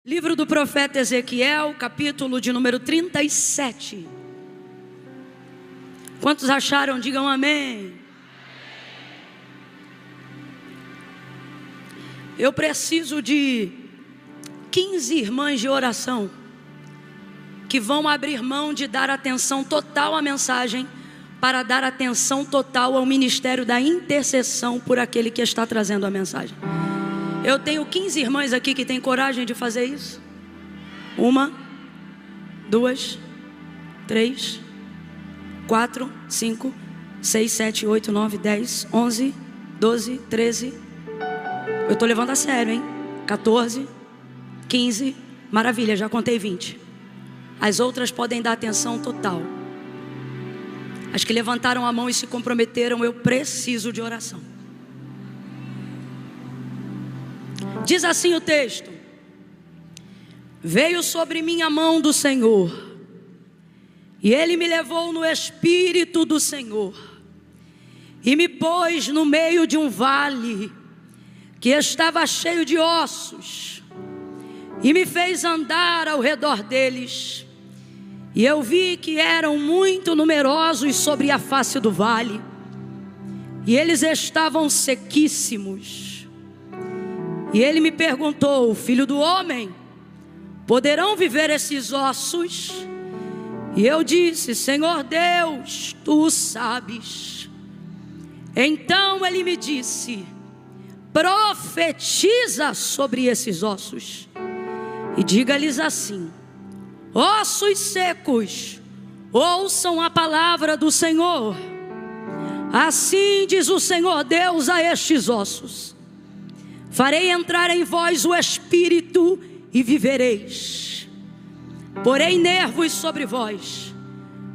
Livro do profeta Ezequiel, capítulo de número 37. Quantos acharam? Digam amém. Eu preciso de 15 irmãs de oração que vão abrir mão de dar atenção total à mensagem para dar atenção total ao ministério da intercessão por aquele que está trazendo a mensagem. Eu tenho 15 irmãs aqui que têm coragem de fazer isso. 1, 2, 3, 4, 5, 6, 7, 8, 9, 10, 11, 12, 13. Eu estou levando a sério, hein? 14, 15, maravilha, já contei 20. As outras podem dar atenção total. As que levantaram a mão e se comprometeram, eu preciso de oração. Diz assim o texto: veio sobre mim a mão do Senhor, e Ele me levou no Espírito do Senhor, e me pôs no meio de um vale, que estava cheio de ossos, e me fez andar ao redor deles, e eu vi que eram muito numerosos sobre a face do vale, e eles estavam sequíssimos. E ele me perguntou: filho do homem, poderão viver esses ossos? E eu disse: Senhor Deus, tu o sabes. Então ele me disse: profetiza sobre esses ossos, e diga-lhes assim: ossos secos, ouçam a palavra do Senhor. Assim diz o Senhor Deus a estes ossos: farei entrar em vós o Espírito e vivereis. Porei nervos sobre vós,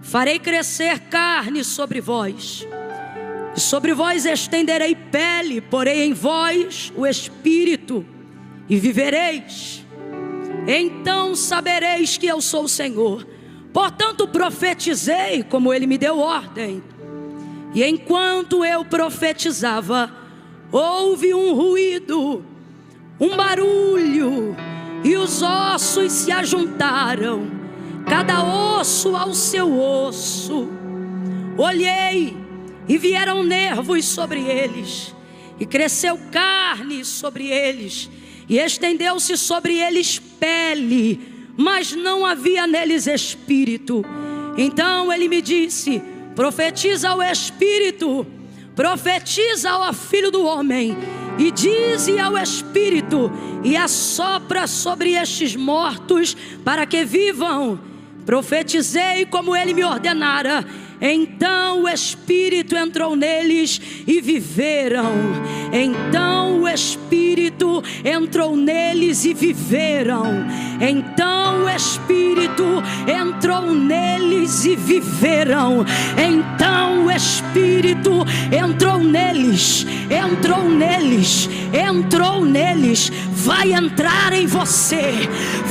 farei crescer carne sobre vós, e sobre vós estenderei pele, porei em vós o Espírito e vivereis. Então sabereis que eu sou o Senhor. Portanto profetizei como Ele me deu ordem. E enquanto eu profetizava, houve um ruído, um barulho, e os ossos se ajuntaram, cada osso ao seu osso. Olhei, e vieram nervos sobre eles, e cresceu carne sobre eles, e estendeu-se sobre eles pele, mas não havia neles espírito. Então ele me disse: profetiza ao Espírito, profetiza ao Filho do Homem, e dize ao Espírito, e assopra sobre estes mortos, para que vivam. Profetizei como ele me ordenara. Então o Espírito entrou neles e viveram. Então o Espírito entrou neles e viveram. Então o Espírito entrou neles e viveram. Então o Espírito entrou neles, entrou neles, entrou neles. Vai entrar em você,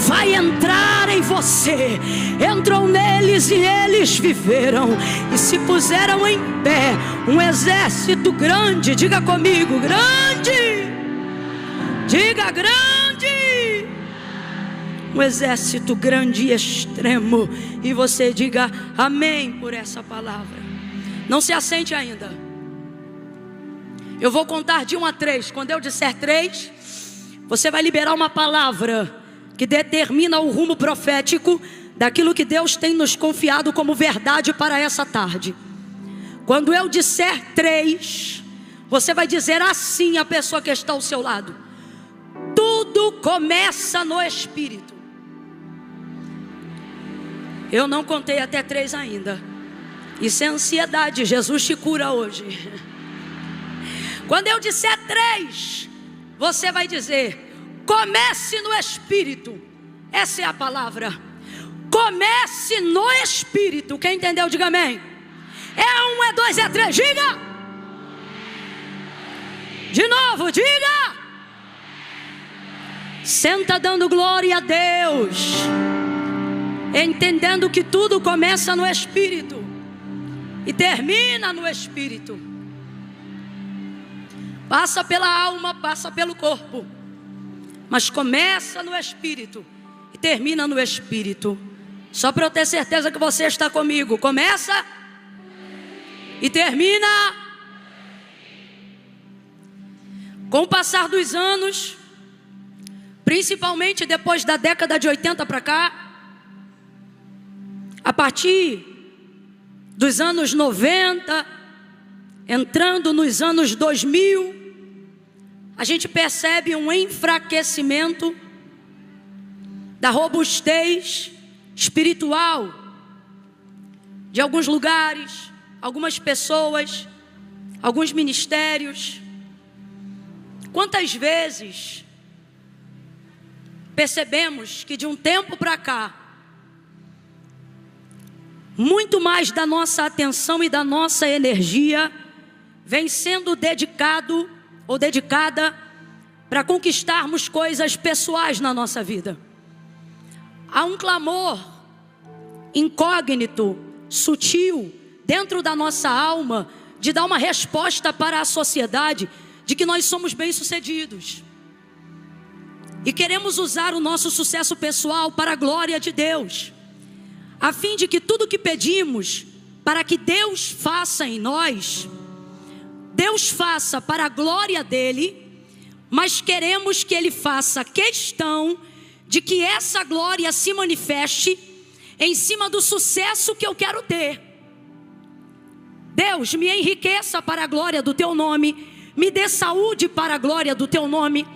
vai entrar em você. Entrou neles e eles viveram e se puseram em pé, um exército grande. Diga comigo: grande. Diga: grande. Um exército grande e extremo. E você diga amém por essa palavra. Não se assente ainda. Eu vou contar de 1 a 3. Quando eu disser 3, você vai liberar uma palavra que determina o rumo profético daquilo que Deus tem nos confiado como verdade para essa tarde. Quando eu disser 3, você vai dizer assim à pessoa que está ao seu lado: tudo começa no Espírito. Eu não contei até 3 ainda. Isso é ansiedade. Jesus te cura hoje. Quando eu disser 3, você vai dizer: comece no Espírito. Essa é a palavra. Comece no Espírito. Quem entendeu, diga amém. É 1, é 2, é 3, diga. De novo, diga. Senta dando glória a Deus, entendendo que tudo começa no Espírito e termina no Espírito. Passa pela alma, passa pelo corpo, mas começa no Espírito e termina no Espírito. Só para eu ter certeza que você está comigo. Começa e termina. Com o passar dos anos, principalmente depois da década de 80 para cá, a partir dos anos 90, entrando nos anos 2000, a gente percebe um enfraquecimento da robustez espiritual de alguns lugares, algumas pessoas, alguns ministérios. Quantas vezes percebemos que de um tempo para cá, muito mais da nossa atenção e da nossa energia vem sendo dedicado ou dedicada para conquistarmos coisas pessoais na nossa vida. Há um clamor incógnito, sutil, dentro da nossa alma, de dar uma resposta para a sociedade de que nós somos bem-sucedidos. E queremos usar o nosso sucesso pessoal para a glória de Deus, a fim de que tudo que pedimos para que Deus faça em nós, Deus faça para a glória dEle, mas queremos que Ele faça questão de que essa glória se manifeste em cima do sucesso que eu quero ter. Deus, me enriqueça para a glória do Teu nome, me dê saúde para a glória do Teu nome,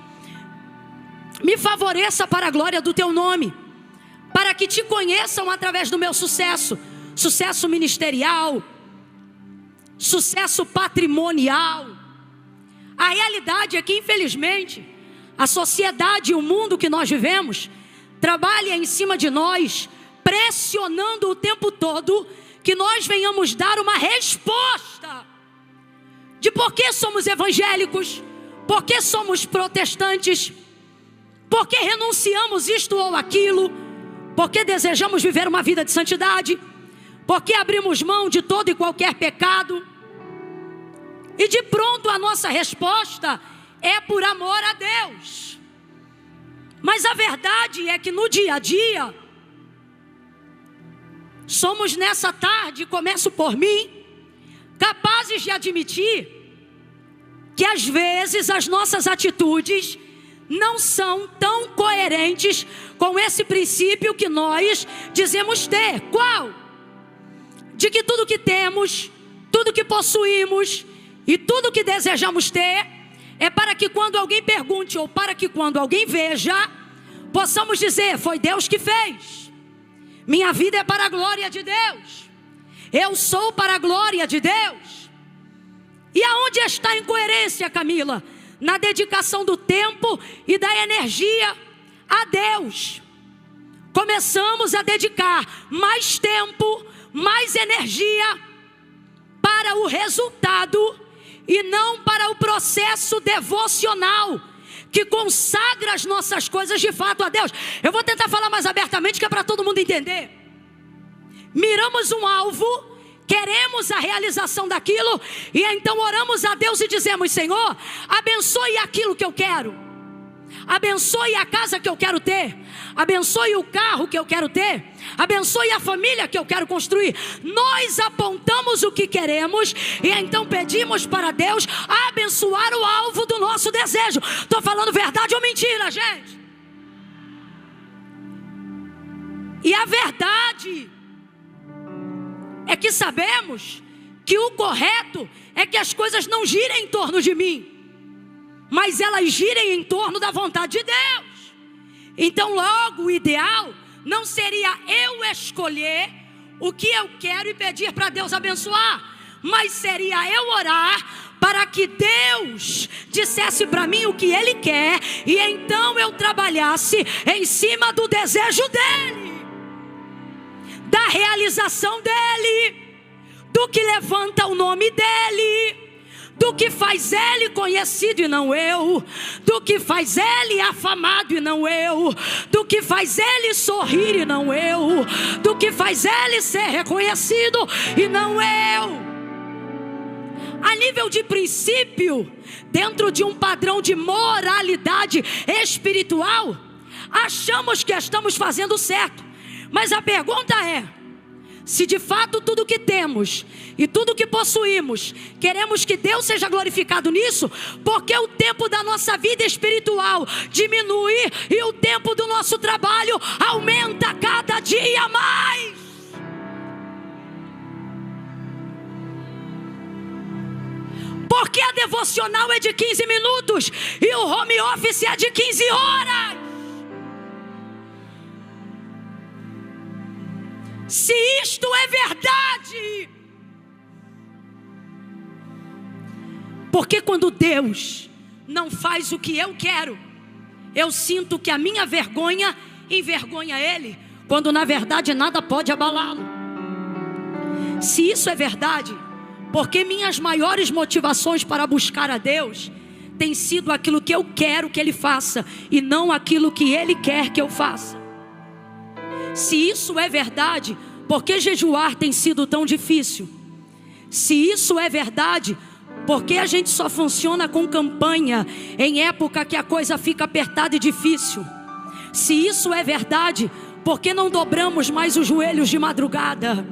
me favoreça para a glória do Teu nome, para que Te conheçam através do meu sucesso, sucesso ministerial, sucesso patrimonial. A realidade é que, infelizmente, a sociedade e o mundo que nós vivemos trabalha em cima de nós, pressionando o tempo todo que nós venhamos dar uma resposta de por que somos evangélicos, por que somos protestantes, por que renunciamos isto ou aquilo, por que desejamos viver uma vida de santidade, por que abrimos mão de todo e qualquer pecado. E de pronto a nossa resposta é por amor a Deus. Mas a verdade é que no dia a dia, somos nessa tarde, começo por mim, capazes de admitir que às vezes as nossas atitudes não são tão coerentes com esse princípio que nós dizemos ter. Qual? De que tudo que temos, tudo que possuímos e tudo que desejamos ter é para que quando alguém pergunte ou para que quando alguém veja, possamos dizer: foi Deus que fez. Minha vida é para a glória de Deus. Eu sou para a glória de Deus. E aonde está a incoerência, Camila? Na dedicação do tempo e da energia a Deus. Começamos a dedicar mais tempo, mais energia para o resultado e não para o processo devocional que consagra as nossas coisas de fato a Deus. Eu vou tentar falar mais abertamente, que é para todo mundo entender. Miramos um alvo, queremos a realização daquilo, e então oramos a Deus e dizemos: Senhor, abençoe aquilo que eu quero, abençoe a casa que eu quero ter, abençoe o carro que eu quero ter, abençoe a família que eu quero construir. Nós apontamos o que queremos e então pedimos para Deus abençoar o alvo do nosso desejo. Estou falando verdade ou mentira, gente? E a verdade é que sabemos que o correto é que as coisas não girem em torno de mim, mas elas girem em torno da vontade de Deus. Então logo o ideal não seria eu escolher o que eu quero e pedir para Deus abençoar, mas seria eu orar para que Deus dissesse para mim o que Ele quer, e então eu trabalhasse em cima do desejo dEle, da realização dEle, do que levanta o nome dEle, do que faz Ele conhecido e não eu, do que faz Ele afamado e não eu, do que faz Ele sorrir e não eu, do que faz Ele ser reconhecido e não eu. a nível de princípio, dentro de um padrão de moralidade espiritual, achamos que estamos fazendo certo. Mas a pergunta é: se de fato tudo que temos e tudo que possuímos, queremos que Deus seja glorificado nisso, porque o tempo da nossa vida espiritual diminui e o tempo do nosso trabalho aumenta cada dia mais? Porque a devocional é de 15 minutos e o home office é de 15 horas. Se isto é verdade, porque quando Deus não faz o que eu quero, eu sinto que a minha vergonha envergonha Ele, quando na verdade nada pode abalá-lo. Se isso é verdade, porque minhas maiores motivações para buscar a Deus tem sido aquilo que eu quero que Ele faça e não aquilo que Ele quer que eu faça. Se isso é verdade, por que jejuar tem sido tão difícil? Se isso é verdade, por que a gente só funciona com campanha em época que a coisa fica apertada e difícil? Se isso é verdade, por que não dobramos mais os joelhos de madrugada?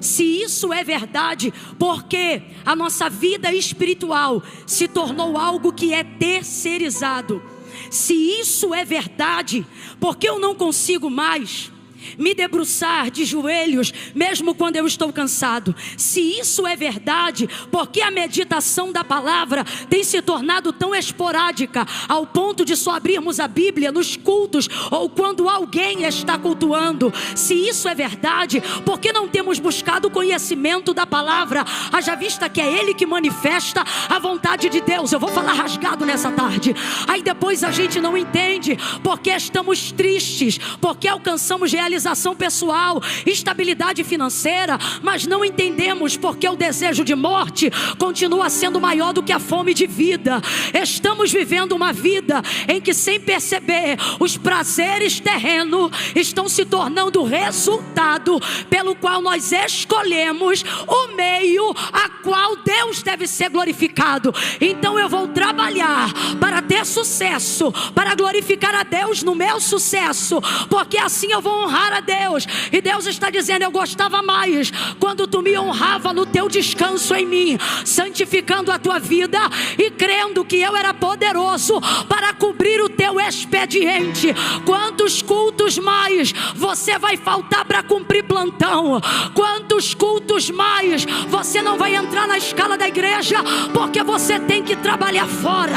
Se isso é verdade, por que a nossa vida espiritual se tornou algo que é terceirizado? Se isso é verdade, por que eu não consigo mais me debruçar de joelhos, mesmo quando eu estou cansado? Se isso é verdade, porque a meditação da palavra tem se tornado tão esporádica, ao ponto de só abrirmos a Bíblia nos cultos, ou quando alguém está cultuando? Se isso é verdade, porque não temos buscado o conhecimento da palavra, haja vista que é Ele que manifesta a vontade de Deus? Eu vou falar rasgado nessa tarde. Aí depois a gente não entende, porque estamos tristes, porque alcançamos realização pessoal, estabilidade financeira, mas não entendemos porque o desejo de morte continua sendo maior do que a fome de vida. Estamos vivendo uma vida em que, sem perceber, os prazeres terrenos estão se tornando o resultado pelo qual nós escolhemos o meio a qual Deus deve ser glorificado. Então eu vou trabalhar para ter sucesso, para glorificar a Deus no meu sucesso, porque assim eu vou honrar a Deus. E Deus está dizendo: eu gostava mais quando tu me honrava no teu descanso em mim, santificando a tua vida e crendo que eu era poderoso para cobrir o teu expediente. Quantos cultos mais você vai faltar para cumprir plantão? Quantos cultos mais você não vai entrar na escala da igreja porque você tem que trabalhar fora?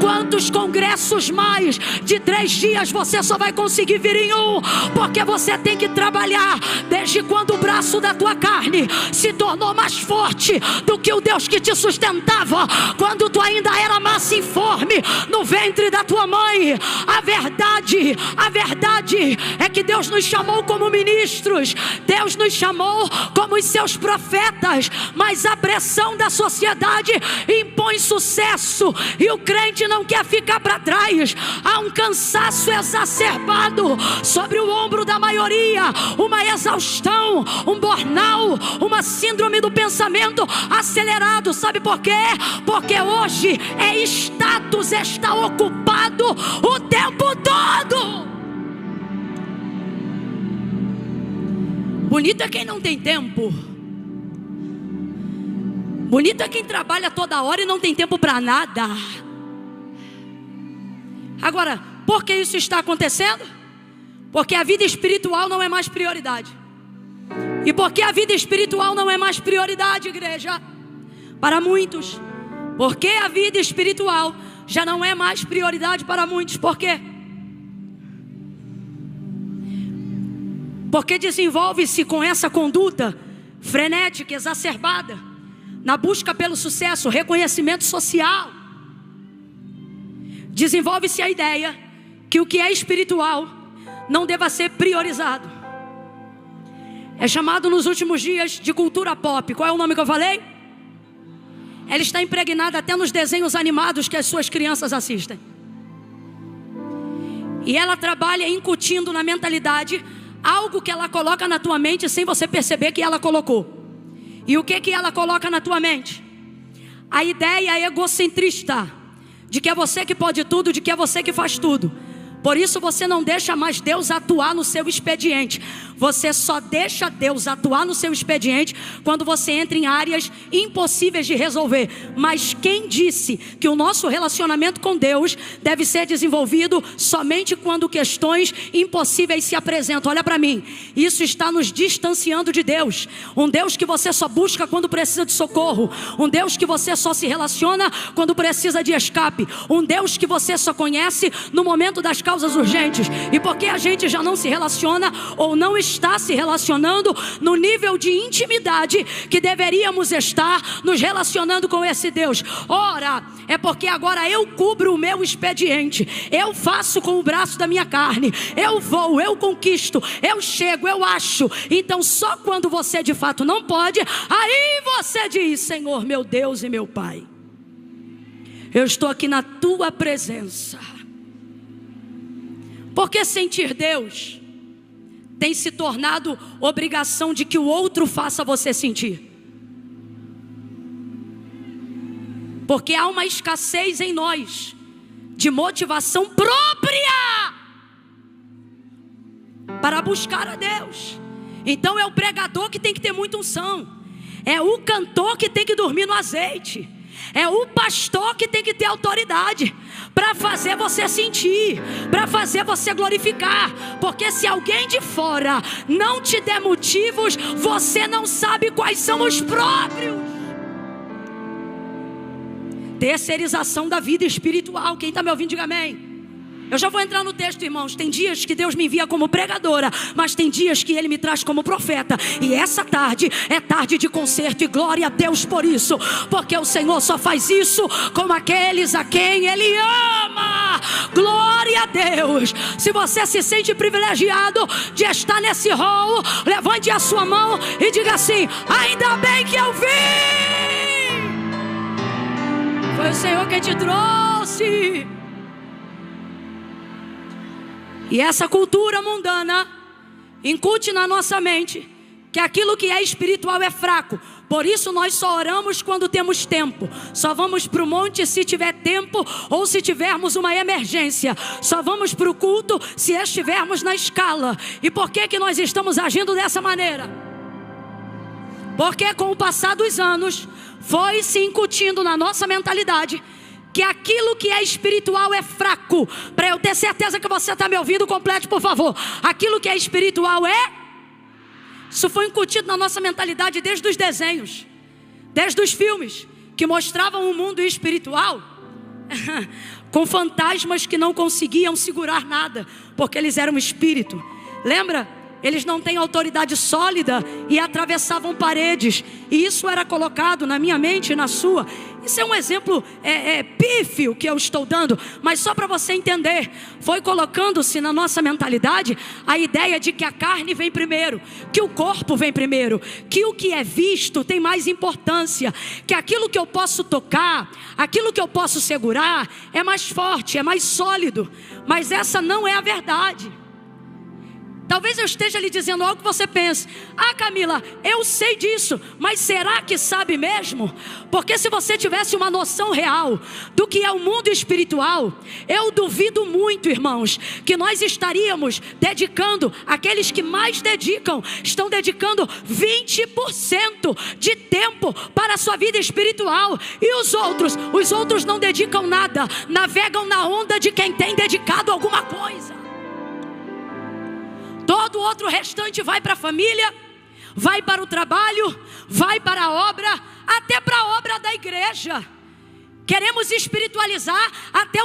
Quantos congressos mais de 3 dias você só vai conseguir vir em um porque você tem que trabalhar? Desde quando o braço da tua carne se tornou mais forte do que o Deus que te sustentava quando tu ainda era massa informe no ventre da tua mãe? A verdade é que Deus nos chamou como ministros, Deus nos chamou como os seus profetas, mas a pressão da sociedade impõe sucesso e o crente não quer ficar para trás. Há um cansaço exacerbado sobre o ombro da maioria, uma exaustão, um burnout, uma síndrome do pensamento acelerado. Sabe por quê? Porque hoje é status estar ocupado o tempo todo. Bonito é quem não tem tempo. Bonito é quem trabalha toda hora e não tem tempo para nada. Agora, por que isso está acontecendo? Porque a vida espiritual não é mais prioridade. E porque a vida espiritual não é mais prioridade, igreja, para muitos, porque a vida espiritual já não é mais prioridade para muitos. Por quê? Porque desenvolve-se com essa conduta frenética, exacerbada, na busca pelo sucesso, reconhecimento social. Desenvolve-se a ideia que o que é espiritual não deva ser priorizado. É chamado nos últimos dias de cultura pop. Qual é o nome que eu falei? Ela está impregnada até nos desenhos animados que as suas crianças assistem. E ela trabalha incutindo na mentalidade algo que ela coloca na tua mente sem você perceber que ela colocou. E o que ela coloca na tua mente? a ideia egocentrista de que é você que pode tudo, de que é você que faz tudo. Por isso você não deixa mais Deus atuar no seu expediente. Você só deixa Deus atuar no seu expediente quando você entra em áreas impossíveis de resolver. Mas quem disse que o nosso relacionamento com Deus deve ser desenvolvido somente quando questões impossíveis se apresentam? Olha para mim, isso está nos distanciando de Deus. Um Deus que você só busca quando precisa de socorro. Um Deus que você só se relaciona quando precisa de escape. Um Deus que você só conhece no momento das causas urgentes. E porque a gente já não se relaciona ou não está se relacionando no nível de intimidade que deveríamos estar nos relacionando com esse Deus. Ora, é porque agora eu cubro o meu expediente. Eu faço com o braço da minha carne. Eu vou, eu conquisto, eu chego, eu acho. Então só quando você de fato não pode, aí você diz: Senhor, meu Deus e meu Pai, eu estou aqui na tua presença. Porque sentir Deus tem se tornado obrigação de que o outro faça você sentir. Porque há uma escassez em nós de motivação própria para buscar a Deus. Então é o pregador que tem que ter muita unção. É o cantor que tem que dormir no azeite. É o pastor que tem que ter autoridade para fazer você sentir, para fazer você glorificar. Porque se alguém de fora não te der motivos, você não sabe quais são os próprios. Terceirização da vida espiritual. Quem está me ouvindo, diga amém. Eu já vou entrar no texto, irmãos. Tem dias que Deus me envia como pregadora, mas tem dias que Ele me traz como profeta. E essa tarde é tarde de concerto, e glória a Deus por isso. Porque o Senhor só faz isso com aqueles a quem Ele ama. Glória a Deus. Se você se sente privilegiado de estar nesse hall, levante a sua mão e diga assim: ainda bem que eu vim. Foi o Senhor que te trouxe. E essa cultura mundana incute na nossa mente que aquilo que é espiritual é fraco. Por isso nós só oramos quando temos tempo. Só vamos para o monte se tiver tempo ou se tivermos uma emergência. Só vamos para o culto se estivermos na escala. E por que nós estamos agindo dessa maneira? Porque com o passar dos anos foi se incutindo na nossa mentalidade que aquilo que é espiritual é fraco. Para eu ter certeza que você está me ouvindo, complete por favor. Aquilo que é espiritual isso foi incutido na nossa mentalidade desde os desenhos, desde os filmes que mostravam um mundo espiritual com fantasmas que não conseguiam segurar nada, porque eles eram espírito. Lembra? Eles não têm autoridade sólida e atravessavam paredes. E isso era colocado na minha mente e na sua. Isso é um exemplo pífio que eu estou dando, mas só para você entender. Foi colocando-se na nossa mentalidade a ideia de que a carne vem primeiro, que o corpo vem primeiro, que o que é visto tem mais importância, que aquilo que eu posso tocar, aquilo que eu posso segurar é mais forte, é mais sólido. Mas essa não é a verdade. Talvez eu esteja lhe dizendo algo que você pense: ah, Camila, eu sei disso, mas será que sabe mesmo? Porque se você tivesse uma noção real do que é o mundo espiritual, eu duvido muito, irmãos, que nós estaríamos dedicando, aqueles que mais dedicam, estão dedicando 20% de tempo para a sua vida espiritual. E os outros não dedicam nada, navegam na onda de quem tem dedicado alguma coisa. Todo o outro restante vai para a família, vai para o trabalho, vai para a obra, até para a obra da igreja. Queremos espiritualizar até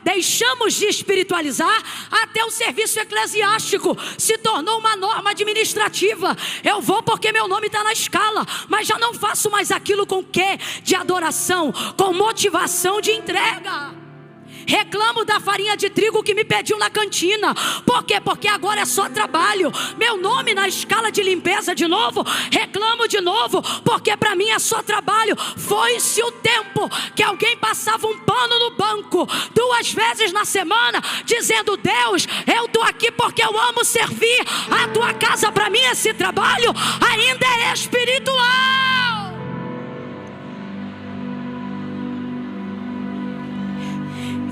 deixamos de espiritualizar até o serviço eclesiástico. Se tornou uma norma administrativa. Eu vou porque meu nome está na escala, mas já não faço mais aquilo com quê? De adoração, com motivação de entrega. Reclamo da farinha de trigo que me pediu na cantina. Por quê? Porque agora é só trabalho. Meu nome na escala de limpeza de novo. Reclamo de novo, porque para mim é só trabalho. Foi-se o tempo que alguém passava um pano no banco 2 vezes na semana, dizendo: Deus, eu estou aqui porque eu amo servir a tua casa. Para mim esse trabalho ainda é espiritual.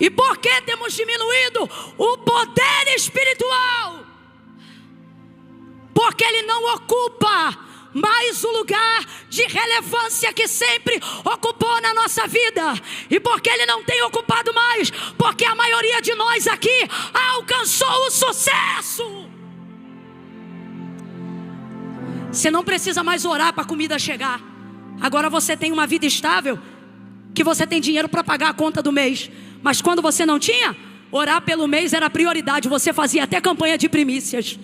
E por que temos diminuído o poder espiritual? Porque ele não ocupa mais o lugar de relevância que sempre ocupou na nossa vida. E porque ele não tem ocupado mais? Porque a maioria de nós aqui alcançou o sucesso. Você não precisa mais orar para a comida chegar. Agora você tem uma vida estável, que você tem dinheiro para pagar a conta do mês. Mas quando você não tinha, orar pelo mês era prioridade. Você fazia até campanha de primícias.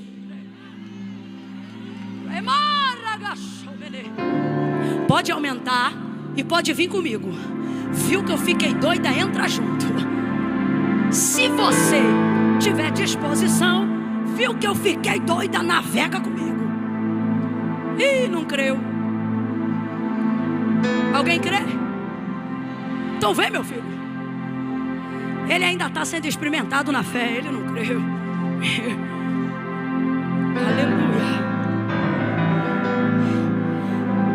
Pode aumentar e pode vir comigo. Viu que eu fiquei doida? Entra junto. Se você tiver disposição, viu que eu fiquei doida? Navega comigo. Ih, não creu. Alguém crê? Então vem, meu filho. Ele ainda está sendo experimentado na fé. Ele não creu. Aleluia.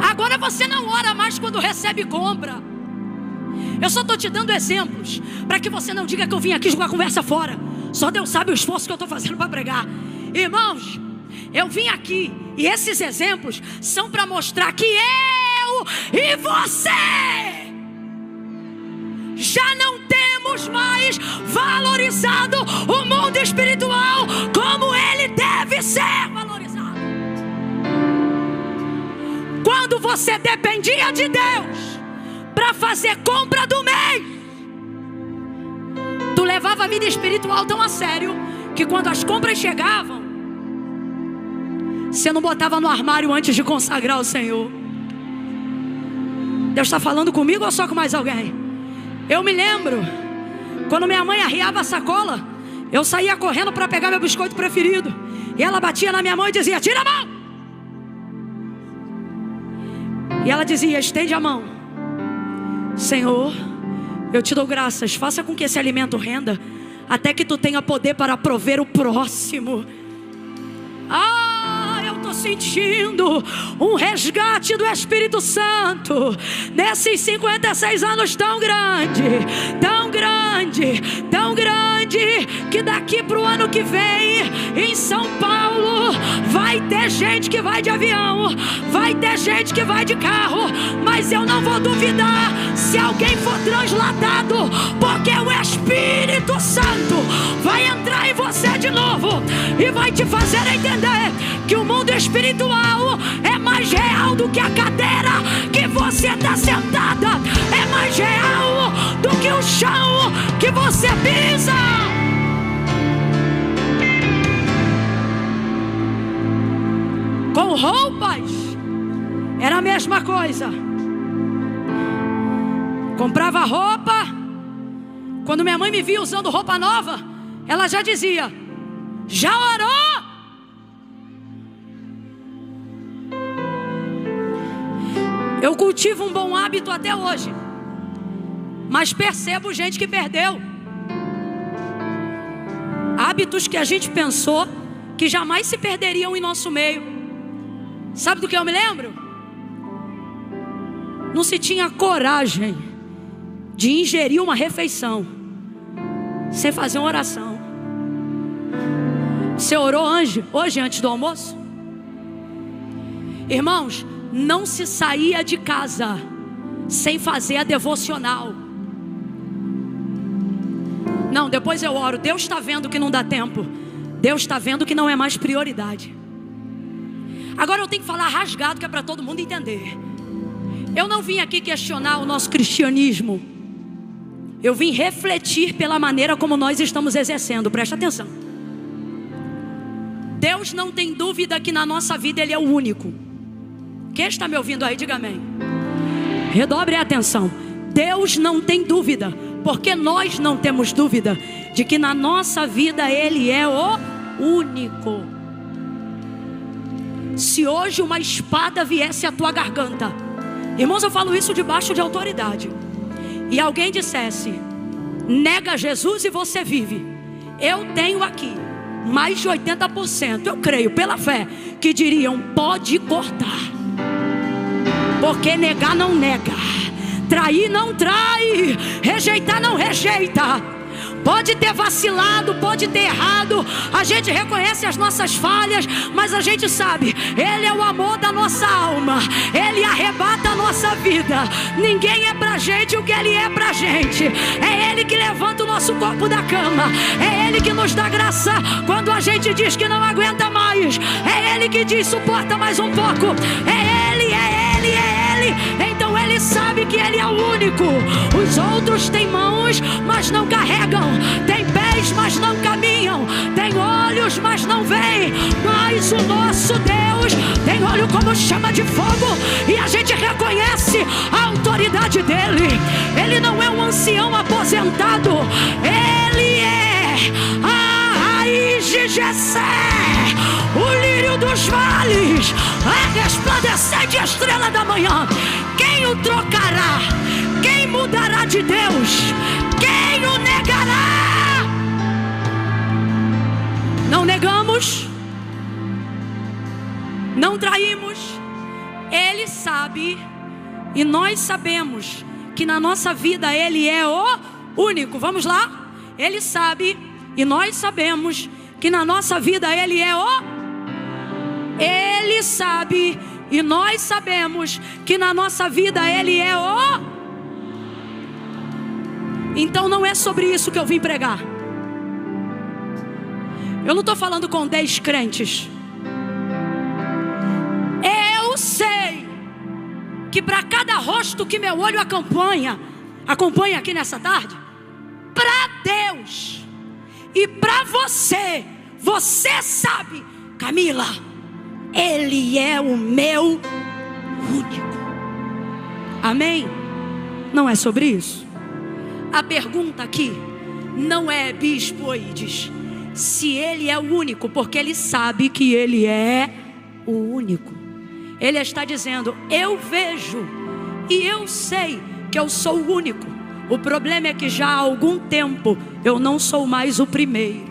Agora você não ora mais quando recebe compra. Eu só estou te dando exemplos para que você não diga que eu vim aqui jogar conversa fora. Só Deus sabe o esforço que eu estou fazendo para pregar. Irmãos, eu vim aqui e esses exemplos são para mostrar que eu e você já não temos mais valorizado o mundo espiritual como ele deve ser valorizado. Quando você dependia de Deus para fazer compra do mês, tu levava a vida espiritual tão a sério que quando as compras chegavam, você não botava no armário antes de consagrar o Senhor. Deus está falando comigo ou só com mais alguém? Eu me lembro, quando minha mãe arriava a sacola, eu saía correndo para pegar meu biscoito preferido. E ela batia na minha mão e dizia: tira a mão. E ela dizia: estende a mão. Senhor, eu te dou graças, faça com que esse alimento renda, até que tu tenha poder para prover o próximo. Eu estou sentindo um resgate do Espírito Santo nesses 56 anos tão grande, tão grande, tão grande, que daqui para o ano que vem, em São Paulo, vai ter gente que vai de avião, vai ter gente que vai de carro, mas eu não vou duvidar se alguém for transladado, porque o Espírito Santo vai entrar em você de novo e vai te fazer entender que o mundo espiritual é mais real do que a cadeira que você está sentada, é mais real do que o chão que você pisa. Com roupas era a mesma coisa. Comprava roupa, quando minha mãe me via usando roupa nova, ela já dizia: já orou? Eu cultivo um bom hábito até hoje, mas percebo gente que perdeu hábitos que a gente pensou que jamais se perderiam em nosso meio. Sabe do que eu me lembro? Não se tinha coragem de ingerir uma refeição sem fazer uma oração. Você orou hoje antes do almoço? Irmãos, não se saía de casa sem fazer a devocional. Não, depois eu oro. Deus está vendo que não dá tempo. Deus está vendo que não é mais prioridade. Agora eu tenho que falar rasgado, que é para todo mundo entender. Eu não vim aqui questionar o nosso cristianismo. Eu vim refletir pela maneira como nós estamos exercendo. Presta atenção. Deus não tem dúvida que na nossa vida Ele é o único. Quem está me ouvindo aí, diga amém. Redobre a atenção. Deus não tem dúvida, porque nós não temos dúvida de que na nossa vida Ele é o único. Se hoje uma espada viesse à tua garganta, irmãos, eu falo isso debaixo de autoridade, e alguém dissesse: nega Jesus e você vive, eu tenho aqui mais de 80%, eu creio pela fé, que diriam: pode cortar. Porque negar não nega, trair não trai, rejeitar não rejeita. Pode ter vacilado, pode ter errado, a gente reconhece as nossas falhas, mas a gente sabe, Ele é o amor da nossa alma, Ele arrebata a nossa vida. Ninguém é pra gente o que Ele é pra gente. É Ele que levanta o nosso corpo da cama, é Ele que nos dá graça quando a gente diz que não aguenta mais, é Ele que diz suporta mais um pouco. É Ele, é Ele, é Ele. Então Ele sabe que Ele é o único. Os outros têm mãos, mas não carregam, têm pés, mas não caminham, têm olhos, mas não veem. Mas o nosso Deus tem olho como chama de fogo, e a gente reconhece a autoridade dEle. Ele não é um ancião aposentado, Ele é a raiz de Jessé, o lírio dos vales, a resplandecente estrela da manhã. Quem o trocará? Quem mudará de Deus? Quem o negará? Não negamos, não traímos. Ele sabe e nós sabemos que na nossa vida Ele é o único. Vamos lá? Ele sabe e nós sabemos que na nossa vida Ele é o... Ele sabe e nós sabemos que na nossa vida Ele é o... Então não é sobre isso que eu vim pregar. Eu não estou falando com 10 crentes. Eu sei que para cada rosto que meu olho acompanha aqui nessa tarde, para Deus e para você, você sabe, Camila, Ele é o meu único. Amém? Não é sobre isso. A pergunta aqui não é, Bispo Oídes, se Ele é o único, porque Ele sabe que Ele é o único. Ele está dizendo, eu vejo e eu sei que eu sou o único. O problema é que já há algum tempo eu não sou mais o primeiro.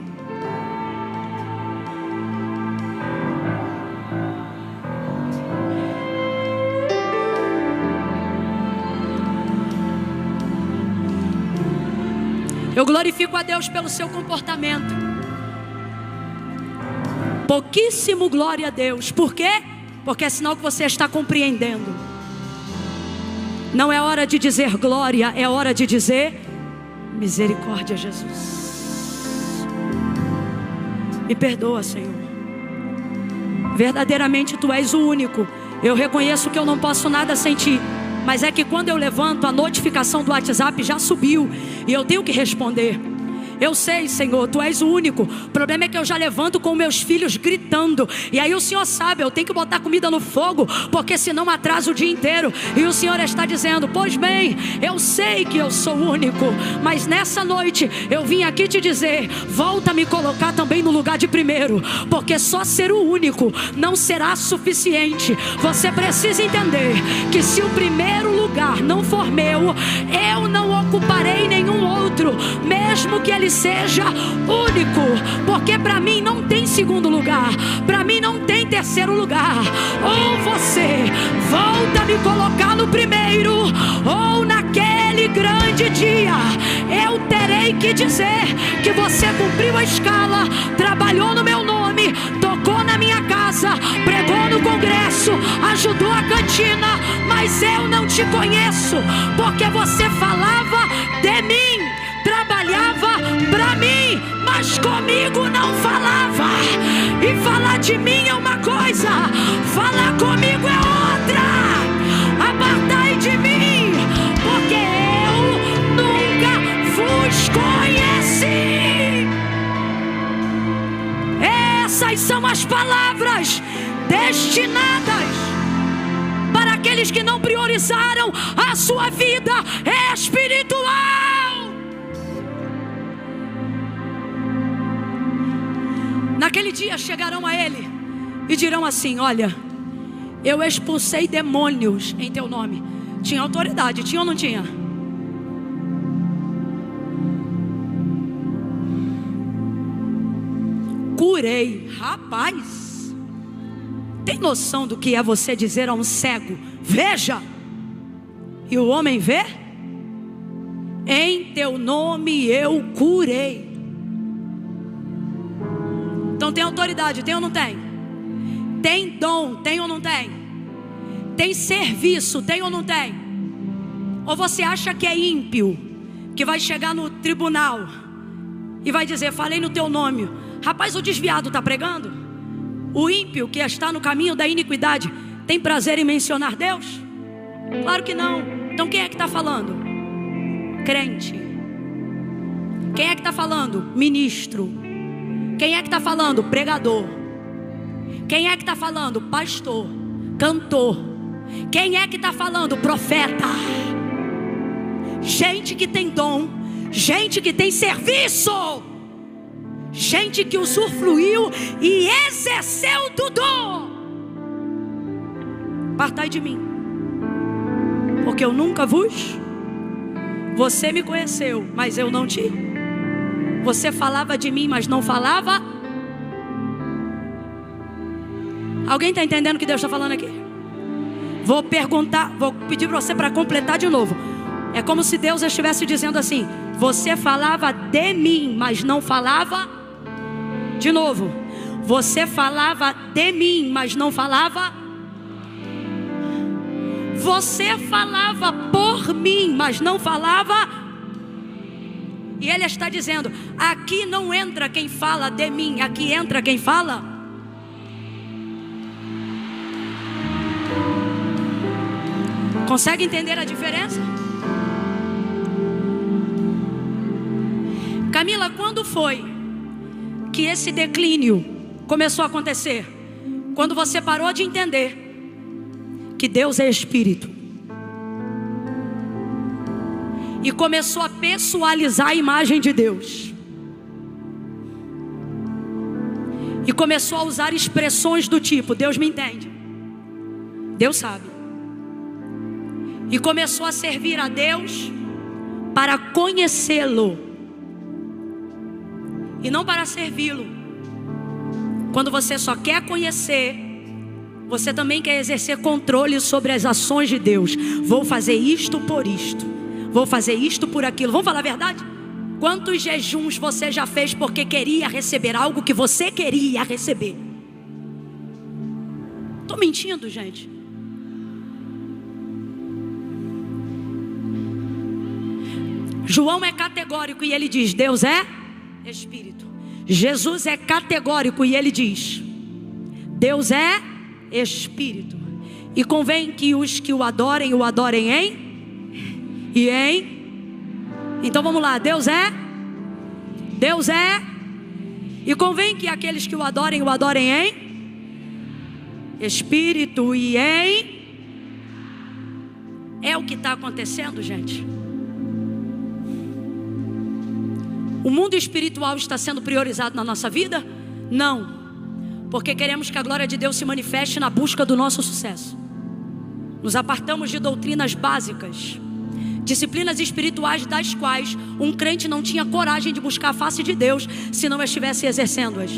Eu glorifico a Deus pelo seu comportamento. Pouquíssimo glória a Deus. Por quê? Porque é sinal que você está compreendendo. Não é hora de dizer glória, é hora de dizer misericórdia, Jesus. Me perdoa, Senhor. Verdadeiramente Tu és o único. Eu reconheço que eu não posso nada sem Ti. Mas é que quando eu levanto, a notificação do WhatsApp já subiu e eu tenho que responder. Eu sei, Senhor, Tu és o único. O problema é que eu já levanto com meus filhos gritando. E aí o Senhor sabe, eu tenho que botar comida no fogo, porque senão atrasa o dia inteiro. E o Senhor está dizendo, pois bem, eu sei que eu sou o único, mas nessa noite eu vim aqui te dizer, volta a me colocar também no lugar de primeiro, porque só ser o único não será suficiente. Você precisa entender que se o primeiro lugar não for meu, eu não ocuparei nenhum outro, mesmo que ele seja único, porque para mim não tem segundo lugar, para mim não tem terceiro lugar. Ou você volta a me colocar no primeiro, ou naquele grande dia eu terei que dizer que você cumpriu a escala, trabalhou no meu nome, tocou na minha casa, pregou no congresso, ajudou a cantina, mas eu não te conheço, porque você falava de mim, trabalhava pra mim, mas comigo não falava. E falar de mim é uma coisa, falar comigo é outra. Apartai de mim, porque eu nunca vos conheci. Essas são as palavras destinadas para aqueles que não priorizaram a sua vida espiritual. Naquele dia chegarão a Ele e dirão assim, olha, eu expulsei demônios em Teu nome. Tinha autoridade, tinha ou não tinha? Curei. Rapaz, tem noção do que é você dizer a um cego, veja, e o homem vê? em teu nome eu curei. Então tem autoridade, tem ou não tem? Tem dom, tem ou não tem? Tem serviço, tem ou não tem? Ou você acha que é ímpio, que vai chegar no tribunal e vai dizer, falei no teu nome. Rapaz, o desviado está pregando? O ímpio que está no caminho da iniquidade tem prazer em mencionar Deus? Claro que não. Então quem é que está falando? Crente. Quem é que está falando? Ministro. Quem é que está falando? Pregador. Quem é que está falando? Pastor. Cantor. Quem é que está falando? Profeta. Gente que tem dom, gente que tem serviço, gente que usufruiu e exerceu do dom. Partai de mim, porque eu nunca vos. Você me conheceu, mas eu não te. Você falava de mim, mas não falava. Alguém está entendendo o que Deus está falando aqui? Vou perguntar, vou pedir para você para completar de novo. É como se Deus estivesse dizendo assim: você falava de mim, mas não falava. De novo, você falava de mim, mas não falava. Você falava por mim, mas não falava. E Ele está dizendo: aqui não entra quem fala de mim, aqui entra quem fala. Consegue entender a diferença? Camila, quando foi que esse declínio começou a acontecer? Quando você parou de entender que Deus é Espírito e começou a pessoalizar a imagem de Deus, e começou a usar expressões do tipo: Deus me entende, Deus sabe, e começou a servir a Deus para conhecê-lo e não para servi-lo. Quando você só quer conhecer, você também quer exercer controle sobre as ações de Deus. Vou fazer isto por isto, vou fazer isto por aquilo. Vamos falar a verdade? Quantos jejuns você já fez porque queria receber algo que você queria receber? Estou mentindo, gente? João é categórico e ele diz: Deus é Espírito. Jesus é categórico e ele diz: Deus é Espírito. E convém que os que o adorem em e em. Então vamos lá, Deus é. E convém que aqueles que o adorem em Espírito e em. É o que está acontecendo, gente. O mundo espiritual está sendo priorizado na nossa vida? Não. Porque queremos que a glória de Deus se manifeste na busca do nosso sucesso. Nos apartamos de doutrinas básicas, disciplinas espirituais das quais um crente não tinha coragem de buscar a face de Deus se não estivesse exercendo-as.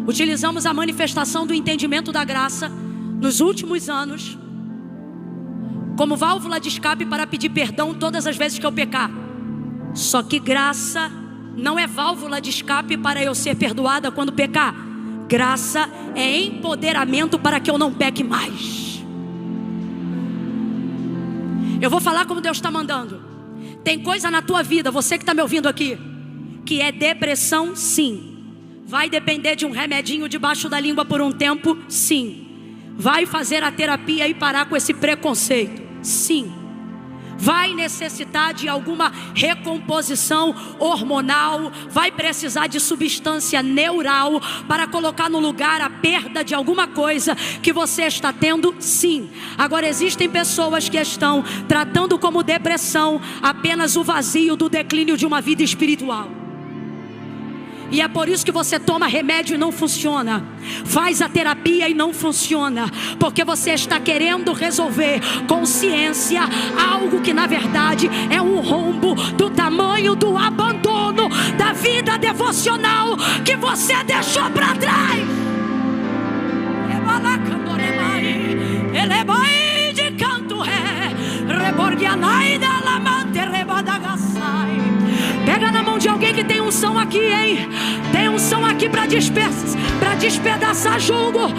Utilizamos a manifestação do entendimento da graça nos últimos anos como válvula de escape para pedir perdão todas as vezes que eu pecar. Só que graça não é válvula de escape para eu ser perdoada quando pecar. Graça é empoderamento para que eu não peque mais. Eu vou falar como Deus está mandando. Tem coisa na tua vida, você que está me ouvindo aqui, que é depressão, sim. Vai depender de um remedinho debaixo da língua por um tempo, sim. Vai fazer a terapia e parar com esse preconceito, sim. Vai necessitar de alguma recomposição hormonal, vai precisar de substância neural para colocar no lugar a perda de alguma coisa que você está tendo, sim. Agora existem pessoas que estão tratando como depressão apenas o vazio do declínio de uma vida espiritual. E é por isso que você toma remédio e não funciona, faz a terapia e não funciona, porque você está querendo resolver com ciência algo que na verdade é um rombo do tamanho do abandono da vida devocional que você deixou para trás. Ele vai de canto reborgianai da lamante rebada que tem unção aqui, hein? Tem unção aqui para despedaçar jugo.